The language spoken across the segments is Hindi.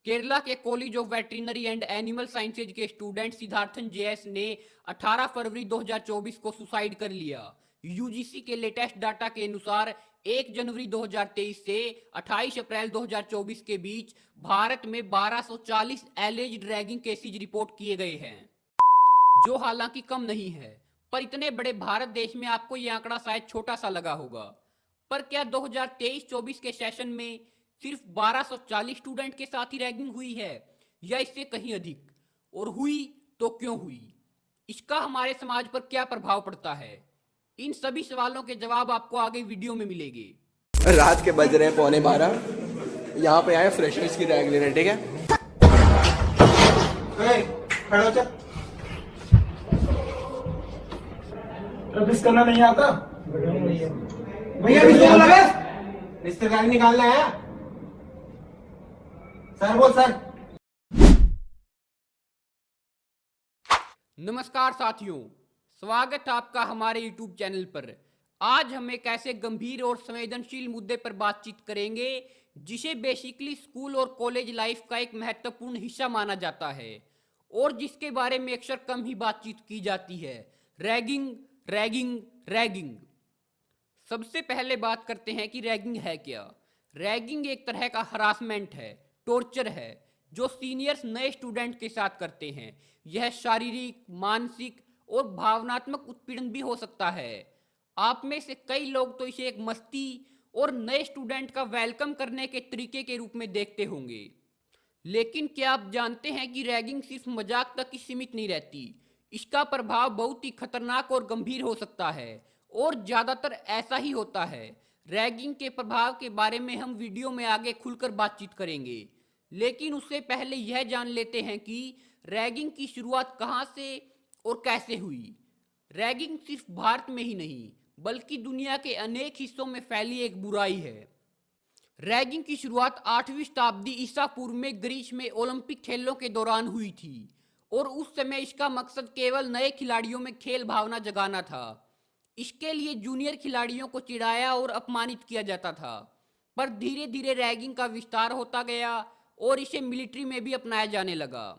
केरला के college of veterinary and animal sciences के स्टूडेंट सिद्धार्थन जेएस ने 18 फरवरी 2024 को सुसाइड कर लिया। यूजीसी के लेटेस्ट डाटा के अनुसार 1 जनवरी 2023 से 28 अप्रैल 2024 के बीच भारत में 1240 एलिज्ड रैगिंग केसेज रिपोर्ट किए गए हैं, जो हालांकि कम नहीं है। पर इतने बड़े भारत देश में आपको यह आंकड़ा शायद छोटा सा लगा होगा। पर क्या 2023-24 के सेशन में सिर्फ 1240 स्टूडेंट के साथ ही रैगिंग हुई है या इससे कहीं अधिक? और हुई तो क्यों हुई? इसका हमारे समाज पर क्या प्रभाव पड़ता है? इन सभी सवालों के जवाब आपको आगे वीडियो में मिलेंगे। रात के बज रहे हैं 11:15। यहाँ पे आए फ्रेशर्स की रैग लेने, ठीक है? सर्विस करना नहीं आता भैया रिश्तेदारी निकालना है। सर बोल सर। नमस्कार साथियों, स्वागत है आपका हमारे YouTube चैनल पर। आज हम एक ऐसे गंभीर और संवेदनशील मुद्दे पर बातचीत करेंगे जिसे बेसिकली स्कूल और कॉलेज लाइफ का एक महत्वपूर्ण हिस्सा माना जाता है और जिसके बारे में अक्सर कम ही बातचीत की जाती है। Ragging ragging ragging. सबसे पहले बात करते हैं कि रैगिंग है क्या। रैगिंग एक तरह का हरासमेंट है, टॉर्चर है, जो सीनियर्स नए स्टूडेंट के साथ करते हैं। यह शारीरिक, मानसिक और भावनात्मक उत्पीड़न भी हो सकता है। आप में से कई लोग तो इसे एक मस्ती और नए स्टूडेंट का वेलकम करने के तरीके के रूप में देखते होंगे। लेकिन क्या आप जानते हैं कि रैगिंग सिर्फ मजाक तक ही सीमित नहीं रहती। इसका प्रभाव बहुत ही खतरनाक और गंभीर हो सकता है और ज़्यादातर ऐसा ही होता है। रैगिंग के प्रभाव के बारे में हम वीडियो में आगे खुलकर बातचीत करेंगे, लेकिन उससे पहले यह जान लेते हैं कि रैगिंग की शुरुआत कहाँ से और कैसे हुई। रैगिंग सिर्फ भारत में ही नहीं बल्कि दुनिया के अनेक हिस्सों में फैली एक बुराई है। रैगिंग की शुरुआत 8वीं शताब्दी ईसा पूर्व में ग्रीस में ओलंपिक खेलों के दौरान हुई थी और उस समय इसका मकसद केवल नए खिलाड़ियों में खेल भावना जगाना था। इसके लिए जूनियर खिलाड़ियों को चिढ़ाया और अपमानित किया जाता था। पर धीरे धीरे रैगिंग का विस्तार होता गया और इसे मिलिट्री में भी अपनाया जाने लगा।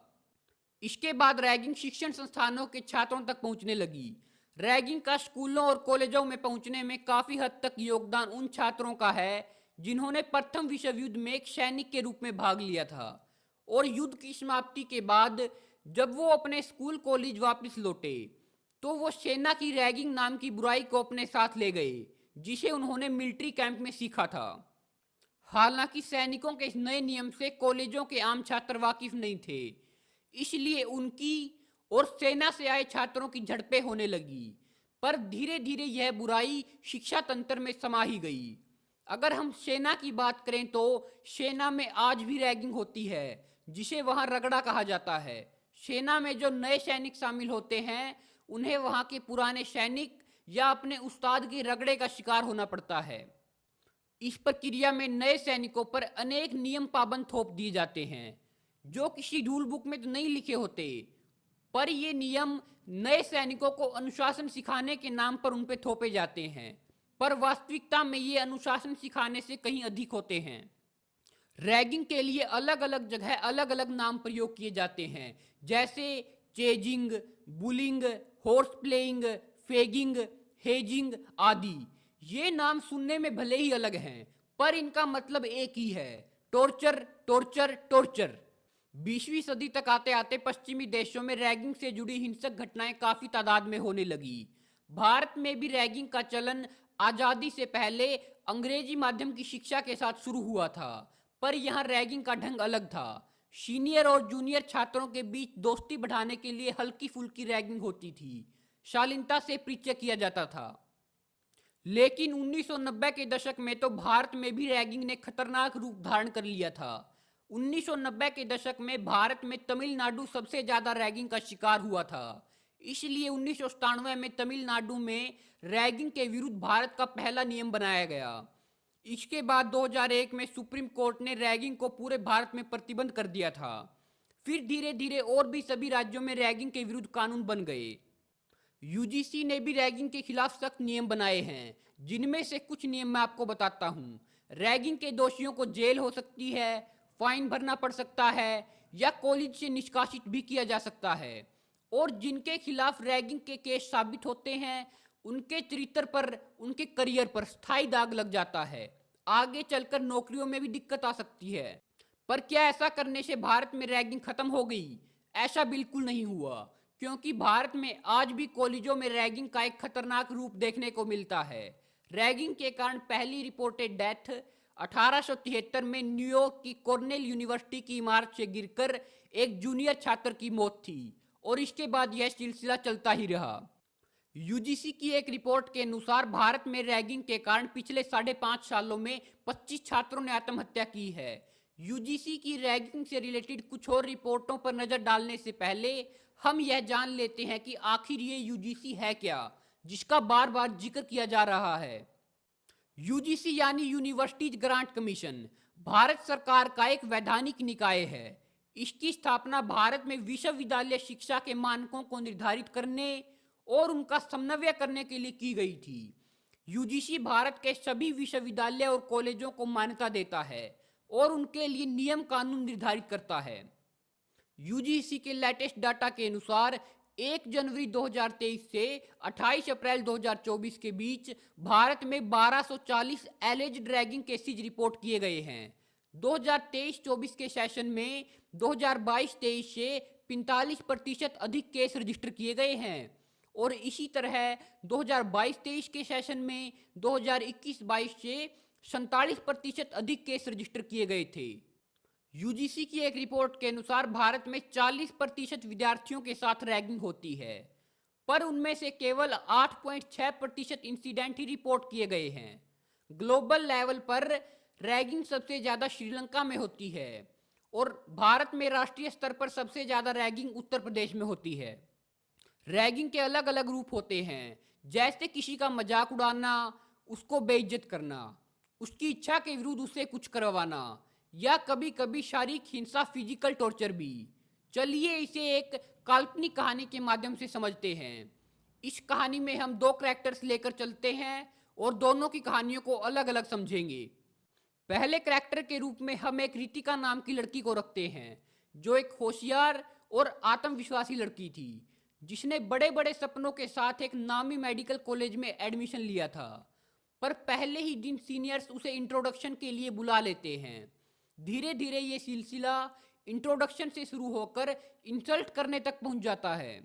इसके बाद रैगिंग शिक्षण संस्थानों के छात्रों तक पहुंचने लगी। रैगिंग का स्कूलों और कॉलेजों में पहुंचने में काफ़ी हद तक योगदान उन छात्रों का है जिन्होंने प्रथम विश्व युद्ध में एक सैनिक के रूप में भाग लिया था और युद्ध की समाप्ति के बाद जब वो अपने स्कूल कॉलेज वापस लौटे तो वो सेना की रैगिंग नाम की बुराई को अपने साथ ले गए, जिसे उन्होंने मिलिट्री कैंप में सीखा था। हालांकि सैनिकों के इस नए नियम से कॉलेजों के आम छात्र वाकिफ नहीं थे, इसलिए उनकी और सेना से आए छात्रों की झड़पें होने लगी। पर धीरे धीरे यह बुराई शिक्षा तंत्र में समा ही गई। अगर हम सेना की बात करें तो सेना में आज भी रैगिंग होती है, जिसे वहां रगड़ा कहा जाता है। सेना में जो नए सैनिक शामिल होते हैं उन्हें वहां के पुराने सैनिक या अपने उस्ताद के रगड़े का शिकार होना पड़ता है। इस प्रक्रिया में नए सैनिकों पर अनेक नियम पाबंद थोप दिए जाते हैं जो किसी रूल बुक में तो नहीं लिखे होते, पर ये नियम नए सैनिकों को अनुशासन सिखाने के नाम पर उन पर थोपे जाते हैं, पर वास्तविकता में ये अनुशासन सिखाने से कहीं अधिक होते हैं। रैगिंग के लिए अलग अलग जगह अलग अलग नाम प्रयोग किए जाते हैं, जैसे chasing, bullying, horse playing, fagging, hazing आदि। ये नाम सुनने में भले ही अलग हैं, पर इनका मतलब एक ही है, टॉर्चर टॉर्चर टॉर्चर। 20वीं सदी तक आते आते पश्चिमी देशों में रैगिंग से जुड़ी हिंसक घटनाएं काफी तादाद में होने लगी। भारत में भी रैगिंग का चलन आजादी से पहले अंग्रेजी माध्यम की शिक्षा के साथ शुरू हुआ था, पर यहाँ रैगिंग का ढंग अलग था। सीनियर और जूनियर छात्रों के बीच दोस्ती बढ़ाने के लिए हल्की फुल्की रैगिंग होती थी, शालीनता से परिचय किया जाता था। लेकिन 1990 के दशक में तो भारत में भी रैगिंग ने खतरनाक रूप धारण कर लिया था। 1990 के दशक में भारत में तमिलनाडु सबसे ज्यादा रैगिंग का शिकार हुआ था, इसलिए 1997 में तमिलनाडु में रैगिंग के विरुद्ध भारत का पहला नियम बनाया गया। इसके बाद 2001 में सुप्रीम कोर्ट ने रैगिंग को पूरे भारत में प्रतिबंध कर दिया था। फिर धीरे धीरे और भी सभी राज्यों में रैगिंग के विरुद्ध कानून बन गए। यूजीसी ने भी रैगिंग के खिलाफ सख्त नियम बनाए हैं, जिनमें से कुछ नियम मैं आपको बताता हूँ। रैगिंग के दोषियों को जेल हो सकती है, फाइन भरना पड़ सकता है या कॉलेज से निष्कासित भी किया जा सकता है। और जिनके खिलाफ रैगिंग के केस साबित होते हैं उनके चरित्र पर, उनके करियर पर स्थायी दाग लग जाता है। आगे चलकर नौकरियों में भी दिक्कत आ सकती है। पर क्या ऐसा करने से भारत में रैगिंग खत्म हो गई? ऐसा बिल्कुल नहीं हुआ, क्योंकि भारत में आज भी कॉलेजों में रैगिंग का एक खतरनाक रूप देखने को मिलता है। रैगिंग के कारण पहली रिपोर्टेड डेथ 1873 में न्यूयॉर्क की कॉर्नेल यूनिवर्सिटी की इमारत से गिरकर एक जूनियर छात्र की मौत थी और इसके बाद यह सिलसिला चलता ही रहा। यूजीसी की एक रिपोर्ट के अनुसार भारत में रैगिंग के कारण पिछले 5.5 सालों में 25 छात्रों ने आत्महत्या की है। यूजीसी की रैगिंग से रिलेटेड कुछ और रिपोर्टों पर नजर डालने से पहले हम यह जान लेते हैं कि आखिर ये यूजीसी है क्या, जिसका बार बार जिक्र किया जा रहा है। यूजीसी यानी यूनिवर्सिटीज ग्रांट कमीशन भारत सरकार का एक वैधानिक निकाय है। इसकी स्थापना भारत में विश्वविद्यालय शिक्षा के मानकों को निर्धारित करने और उनका समन्वय करने के लिए की गई थी। यूजीसी भारत के सभी विश्वविद्यालय और कॉलेजों को मान्यता देता है और उनके लिए नियम कानून निर्धारित करता है। यूजीसी के लेटेस्ट डाटा के अनुसार 1 जनवरी 2023 से 28 अप्रैल 2024 के बीच भारत में 1240 एलिज्ड रैगिंग केसेज रिपोर्ट किए गए हैं। 2023-24 के सेशन में 2022-23 से 45% अधिक केस रजिस्टर किए गए हैं और इसी तरह 2022-23 के सेशन में 2021-22 से 47% अधिक केस रजिस्टर किए गए थे। यूजीसी की एक रिपोर्ट के अनुसार भारत में 40% विद्यार्थियों के साथ रैगिंग होती है, पर उनमें से केवल 8.6% इंसिडेंट ही रिपोर्ट किए गए हैं। ग्लोबल लेवल पर रैगिंग सबसे ज्यादा श्रीलंका में होती है और भारत में राष्ट्रीय स्तर पर सबसे ज्यादा रैगिंग उत्तर प्रदेश में होती है। रैगिंग के अलग अलग रूप होते हैं, जैसे किसी का मजाक उड़ाना, उसको बेइज्जत करना, उसकी इच्छा के विरुद्ध उसे कुछ करवाना या कभी कभी शारीरिक हिंसा, फिजिकल टॉर्चर भी। चलिए इसे एक काल्पनिक कहानी के माध्यम से समझते हैं। इस कहानी में हम 2 कैरेक्टर्स लेकर चलते हैं और दोनों की कहानियों को अलग अलग समझेंगे। पहले कैरेक्टर के रूप में हम एक रितिका नाम की लड़की को रखते हैं, जो एक होशियार और आत्मविश्वासी लड़की थी, जिसने बड़े बड़े सपनों के साथ एक नामी मेडिकल कॉलेज में एडमिशन लिया था। पर पहले ही दिन सीनियर्स उसे इंट्रोडक्शन के लिए बुला लेते हैं। धीरे धीरे ये सिलसिला इंट्रोडक्शन से शुरू होकर इंसल्ट करने तक पहुंच जाता है।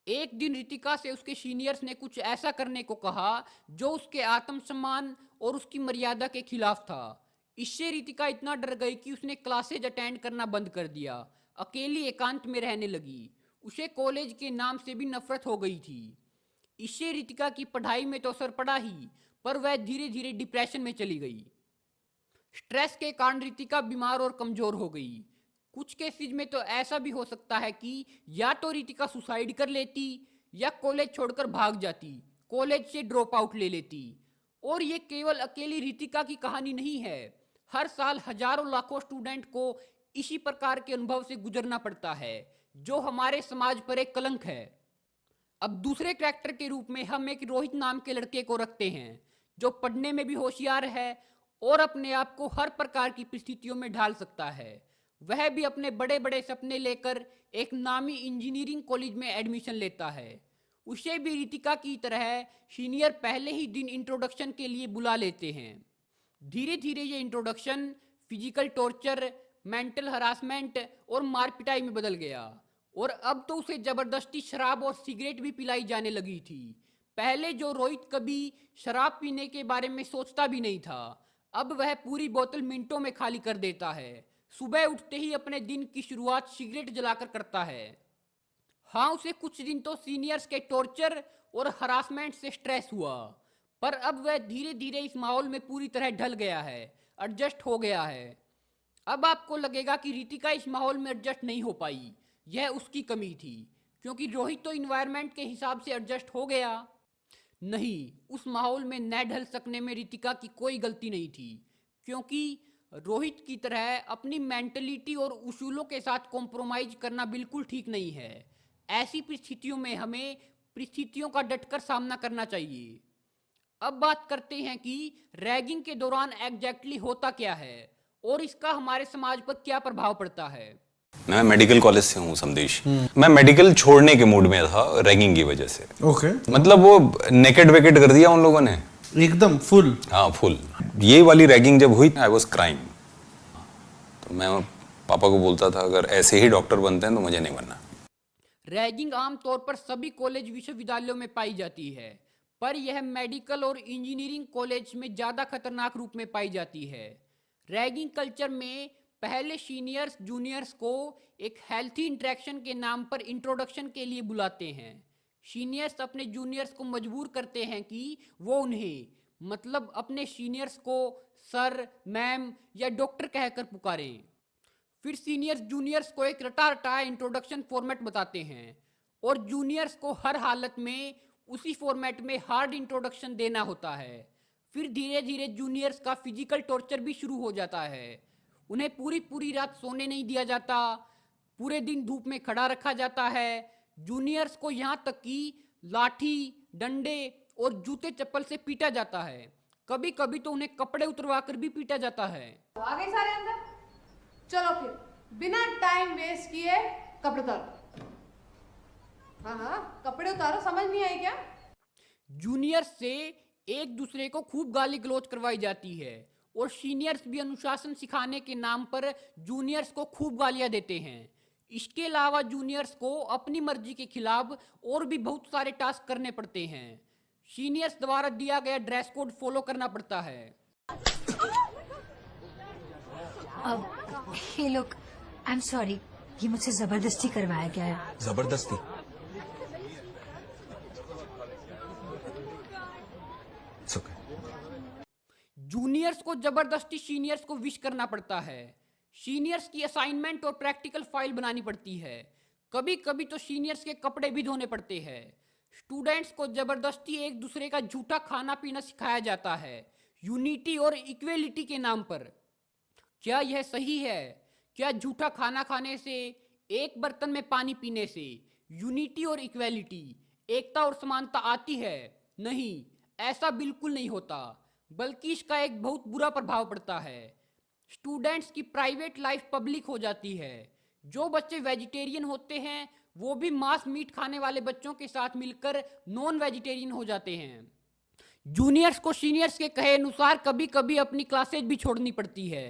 एक दिन रितिका से उसके सीनियर्स ने कुछ ऐसा करने को कहा जो उसके आत्मसम्मान और उसकी मर्यादा के खिलाफ था। इससे रितिका इतना डर गई कि उसने क्लासेज अटेंड करना बंद कर दिया, अकेली एकांत में रहने लगी। उसे कॉलेज के नाम से भी नफरत हो गई थी। इससे रितिका की पढ़ाई में तो असर पड़ा ही, पर वह धीरे धीरे डिप्रेशन में चली गई। स्ट्रेस के कारण रितिका बीमार और कमजोर हो गई। कुछ केसेज में तो ऐसा भी हो सकता है कि या तो रितिका सुसाइड कर लेती या कॉलेज छोड़कर भाग जाती, कॉलेज से ड्रॉप आउट ले लेती। और ये केवल अकेली रितिका की कहानी नहीं है, हर साल हजारों लाखों स्टूडेंट को इसी प्रकार के अनुभव से गुजरना पड़ता है, जो हमारे समाज पर एक कलंक है। अब दूसरे कैरेक्टर के रूप में हम एक रोहित नाम के लड़के को रखते हैं, जो पढ़ने में भी होशियार है और अपने आप को हर प्रकार की परिस्थितियों में ढाल सकता है। वह भी अपने बड़े बड़े सपने लेकर एक नामी इंजीनियरिंग कॉलेज में एडमिशन लेता है। उसे भी रितिका की तरह सीनियर पहले ही दिन इंट्रोडक्शन के लिए बुला लेते हैं। धीरे धीरे ये introduction physical torture, mental harassment और मारपिटाई में बदल गया और अब तो उसे जबरदस्ती शराब और सिगरेट भी पिलाई जाने लगी थी। पहले जो रोहित कभी शराब पीने के बारे में सोचता भी नहीं था, अब वह पूरी बोतल मिनटों में खाली कर देता है। सुबह उठते ही अपने दिन की शुरुआत सिगरेट जलाकर करता है। हाँ, उसे कुछ दिन तो सीनियर्स के टॉर्चर और हरासमेंट से स्ट्रेस हुआ, पर अब वह धीरे धीरे इस माहौल में पूरी तरह ढल गया है, एडजस्ट हो गया है। अब आपको लगेगा कि रितिका इस माहौल में एडजस्ट नहीं हो पाई, यह उसकी कमी थी, क्योंकि रोहित तो इन्वायरमेंट के हिसाब से एडजस्ट हो गया। नहीं, उस माहौल में न ढल सकने में रितिका की कोई गलती नहीं थी, क्योंकि रोहित की तरह अपनी मेंटलिटी और उसूलों के साथ कॉम्प्रोमाइज करना बिल्कुल ठीक नहीं है। ऐसी परिस्थितियों में हमें परिस्थितियों का डटकर सामना करना चाहिए। अब बात करते हैं कि रैगिंग के दौरान एग्जैक्टली होता क्या है और इसका हमारे समाज पर क्या प्रभाव पड़ता है। मैं मेडिकल कॉलेज से हूँ समदेश। मैं मेडिकल छोड़ने के मूड में था रैगिंग की वजह से। ओके। मतलब वो नेकेड वेकेड कर दिया उन लोगों ने एकदम फुल। हाँ फुल। ये वाली रैगिंग जब हुई आई वाज क्राइंग। तो मैं पापा को बोलता था अगर ऐसे ही डॉक्टर बनते हैं तो मुझे नहीं बनना। रैगिंग आमतौर पर सभी कॉलेज विश्वविद्यालयों में पाई जाती है, पर यह मेडिकल और इंजीनियरिंग कॉलेज में ज़्यादा खतरनाक रूप में पाई जाती है। रैगिंग कल्चर में पहले सीनियर्स जूनियर्स को एक हेल्थी इंटरेक्शन के नाम पर इंट्रोडक्शन के लिए बुलाते हैं। सीनियर्स अपने जूनियर्स को मजबूर करते हैं कि वो उन्हें मतलब अपने सीनियर्स को सर, मैम या डॉक्टर कहकर पुकारें। फिर सीनियर्स जूनियर्स को एक रटा रटाया इंट्रोडक्शन फॉर्मेट बताते हैं और जूनियर्स को हर हालत में उसी फॉर्मेट में हार्ड इंट्रोडक्शन देना होता है। फिर धीरे धीरे जूनियर्स का फिजिकल टॉर्चर भी शुरू हो जाता है। उन्हें पूरी पूरी रात सोने नहीं दिया जाता, पूरे दिन धूप में खड़ा रखा जाता है। जूनियर्स को यहाँ तक कि लाठी, डंडे और जूते चप्पल से पीटा जाता है। कभी कभी तो उन्हें कपड़े उतरवा कर भी पीटा जाता है। आ गए सारे अंदर, चलो फिर बिना टाइम वेस्ट किए कपड़े उतारो। हाँ हाँ कपड़े उतारो, समझ नहीं आई क्या? जूनियर्स से एक दूसरे को खूब गाली गलौज करवाई जाती है और सीनियर्स भी अनुशासन सिखाने के नाम पर जूनियर्स को खूब गालियां देते हैं। इसके अलावा जूनियर्स को अपनी मर्जी के खिलाफ और भी बहुत सारे टास्क करने पड़ते हैं। सीनियर्स द्वारा दिया गया ड्रेस कोड फॉलो करना पड़ता है। हे लोग, आई एम सॉरी, ये मुझसे जबरदस्ती करवाया गया है। जबरदस्ती? जूनियर्स को जबरदस्ती सीनियर्स को विश करना पड़ता है। सीनियर्स की असाइनमेंट और प्रैक्टिकल फाइल बनानी पड़ती है। कभी कभी तो सीनियर्स के कपड़े भी धोने पड़ते हैं। स्टूडेंट्स को जबरदस्ती एक दूसरे का झूठा खाना पीना सिखाया जाता है, यूनिटी और इक्वेलिटी के नाम पर। क्या यह सही है? क्या झूठा खाना खाने से, एक बर्तन में पानी पीने से यूनिटी और इक्वेलिटी, एकता और समानता आती है? नहीं, ऐसा बिल्कुल नहीं होता, बल्कि इसका एक बहुत बुरा प्रभाव पड़ता है। स्टूडेंट्स की प्राइवेट लाइफ पब्लिक हो जाती है। जो बच्चे वेजिटेरियन होते हैं वो भी मांस मीट खाने वाले बच्चों के साथ मिलकर नॉन वेजिटेरियन हो जाते हैं। जूनियर्स को सीनियर्स के कहे अनुसार कभी कभी अपनी क्लासेज भी छोड़नी पड़ती है।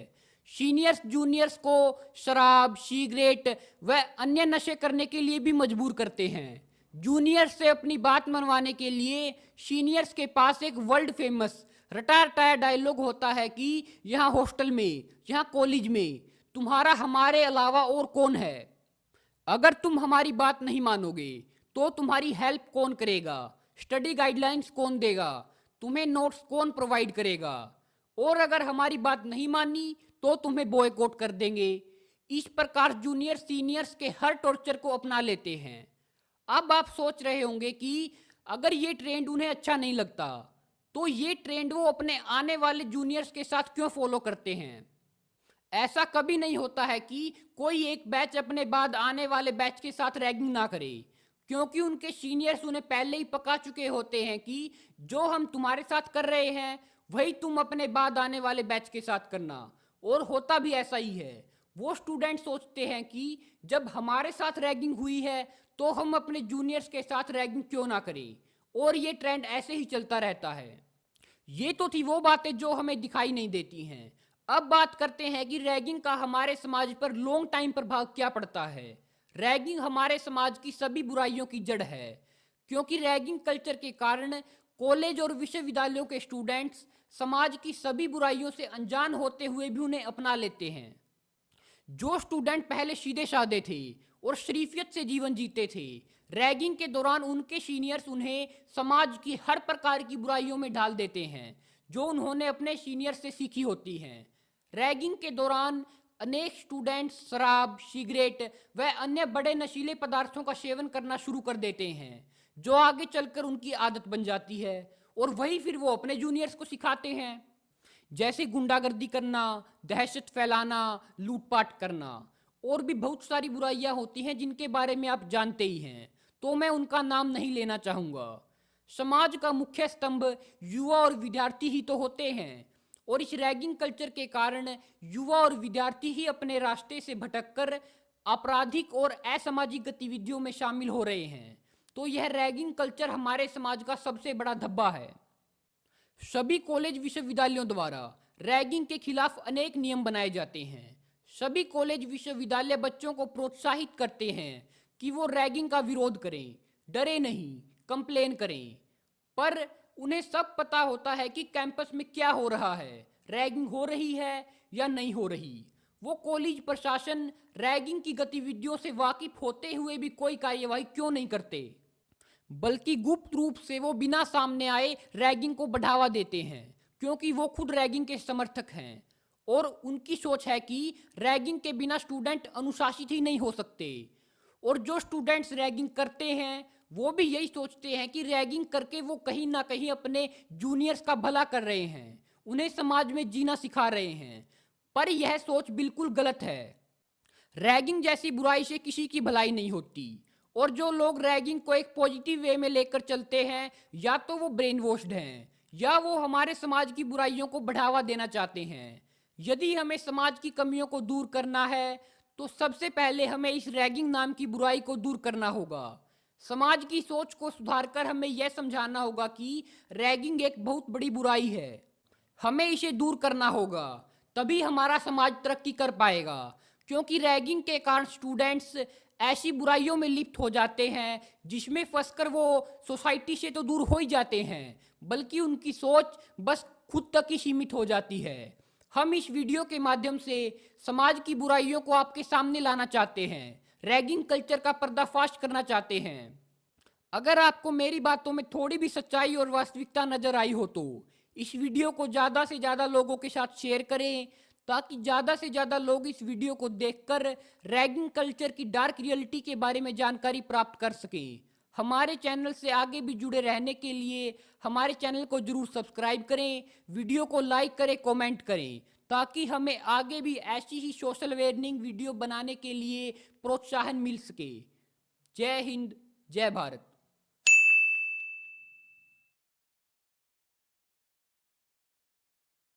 सीनियर्स जूनियर्स को शराब, सिगरेट व अन्य नशे करने के लिए भी मजबूर करते हैं। जूनियर्स से अपनी बात मनवाने के लिए सीनियर्स के पास एक वर्ल्ड फेमस रटा रटाया डायलॉग होता है कि यहाँ हॉस्टल में, यहाँ कॉलेज में तुम्हारा हमारे अलावा और कौन है? अगर तुम हमारी बात नहीं मानोगे तो तुम्हारी हेल्प कौन करेगा? स्टडी गाइडलाइंस कौन देगा? तुम्हें नोट्स कौन प्रोवाइड करेगा? और अगर हमारी बात नहीं मानी तो तुम्हें बॉयकॉट कर देंगे। इस प्रकार जूनियर सीनियर्स के हर टॉर्चर को अपना लेते हैं। अब आप सोच रहे होंगे कि अगर ये ट्रेंड उन्हें अच्छा नहीं लगता तो ये ट्रेंड वो अपने आने वाले जूनियर्स के साथ क्यों फॉलो करते हैं? ऐसा कभी नहीं होता है कि कोई एक बैच अपने बाद आने वाले बैच के साथ रैगिंग ना करे, क्योंकि उनके सीनियर्स उन्हें पहले ही पका चुके होते हैं कि जो हम तुम्हारे साथ कर रहे हैं वही तुम अपने बाद आने वाले बैच के साथ करना। और होता भी ऐसा ही है। वो स्टूडेंट सोचते हैं कि जब हमारे साथ रैगिंग हुई है तो हम अपने जूनियर्स के साथ रैगिंग क्यों ना करें, और ये ट्रेंड ऐसे ही चलता रहता है। ये तो थी वो बातें जो हमें दिखाई नहीं देती हैं। अब बात करते हैं कि रैगिंग का हमारे समाज पर लॉन्ग टाइम प्रभाव क्या पड़ता है। रैगिंग हमारे समाज की सभी बुराइयों की जड़ है, क्योंकि रैगिंग कल्चर के कारण कॉलेज और विश्वविद्यालयों के स्टूडेंट्स समाज की सभी बुराइयों से अनजान होते हुए भी उन्हें अपना लेते हैं। जो स्टूडेंट पहले सीधे साधे थे और शरीफियत से जीवन जीते थे, रैगिंग के दौरान उनके सीनियर्स उन्हें समाज की हर प्रकार की बुराइयों में ढाल देते हैं जो उन्होंने अपने सीनियर से सीखी होती हैं। रैगिंग के दौरान अनेक स्टूडेंट्स शराब, सिगरेट व अन्य बड़े नशीले पदार्थों का सेवन करना शुरू कर देते हैं, जो आगे चलकर उनकी आदत बन जाती है और वही फिर वो अपने जूनियर्स को सिखाते हैं। जैसे गुंडागर्दी करना, दहशत फैलाना, लूटपाट करना और भी बहुत सारी बुराइयां होती हैं जिनके बारे में आप जानते ही हैं, तो मैं उनका नाम नहीं लेना चाहूँगा। समाज का मुख्य स्तंभ युवा और विद्यार्थी ही तो होते हैं, और इस रैगिंग कल्चर के कारण युवा और विद्यार्थी ही अपने रास्ते से भटककर आपराधिक और असामाजिक गतिविधियों में शामिल हो रहे हैं। तो यह रैगिंग कल्चर हमारे समाज का सबसे बड़ा धब्बा है। सभी कॉलेज विश्वविद्यालयों द्वारा रैगिंग के खिलाफ अनेक नियम बनाए जाते हैं। सभी कॉलेज विश्वविद्यालय बच्चों को प्रोत्साहित करते हैं कि वो रैगिंग का विरोध करें, डरे नहीं, कंप्लेन करें। पर उन्हें सब पता होता है कि कैंपस में क्या हो रहा है, रैगिंग हो रही है या नहीं हो रही। वो कॉलेज प्रशासन रैगिंग की गतिविधियों से वाकिफ होते हुए भी कोई कार्यवाही क्यों नहीं करते, बल्कि गुप्त रूप से वो बिना सामने आए रैगिंग को बढ़ावा देते हैं, क्योंकि वो खुद रैगिंग के समर्थक हैं और उनकी सोच है कि रैगिंग के बिना स्टूडेंट अनुशासित ही नहीं हो सकते। और जो स्टूडेंट्स रैगिंग करते हैं वो भी यही सोचते हैं कि रैगिंग करके वो कहीं ना कहीं अपने जूनियर्स का भला कर रहे हैं, उन्हें समाज में जीना सिखा रहे हैं। पर यह सोच बिल्कुल गलत है। रैगिंग जैसी बुराई से किसी की भलाई नहीं होती और जो लोग रैगिंग को एक पॉजिटिव वे में लेकर चलते हैं या तो वो ब्रेन वॉश्ड हैं या वो हमारे समाज की बुराइयों को बढ़ावा देना चाहते हैं। यदि हमें समाज की कमियों को दूर करना है तो सबसे पहले हमें इस रैगिंग नाम की बुराई को दूर करना होगा। समाज की सोच को सुधारकर हमें यह समझाना होगा कि रैगिंग एक बहुत बड़ी बुराई है, हमें इसे दूर करना होगा, तभी हमारा समाज तरक्की कर पाएगा। क्योंकि रैगिंग के कारण स्टूडेंट्स ऐसी बुराइयों में लिप्त हो जाते हैं जिसमें फंसकर वो सोसाइटी से तो दूर हो ही जाते हैं, बल्कि उनकी सोच बस खुद तक ही सीमित हो जाती है। हम इस वीडियो के माध्यम से समाज की बुराइयों को आपके सामने लाना चाहते हैं, रैगिंग कल्चर का पर्दाफाश करना चाहते हैं। अगर आपको मेरी बातों में थोड़ी भी सच्चाई और वास्तविकता नजर आई हो तो इस वीडियो को ज़्यादा से ज़्यादा लोगों के साथ शेयर करें, ताकि ज़्यादा से ज़्यादा लोग इस वीडियो को देखकर रैगिंग कल्चर की डार्क रियलिटी के बारे में जानकारी प्राप्त कर सकें। हमारे चैनल से आगे भी जुड़े रहने के लिए हमारे चैनल को जरूर सब्सक्राइब करें, वीडियो को लाइक करें, कमेंट करें, ताकि हमें आगे भी ऐसी ही सोशल अवेयरनिंग वीडियो बनाने के लिए प्रोत्साहन मिल सके। जय हिंद, जय भारत।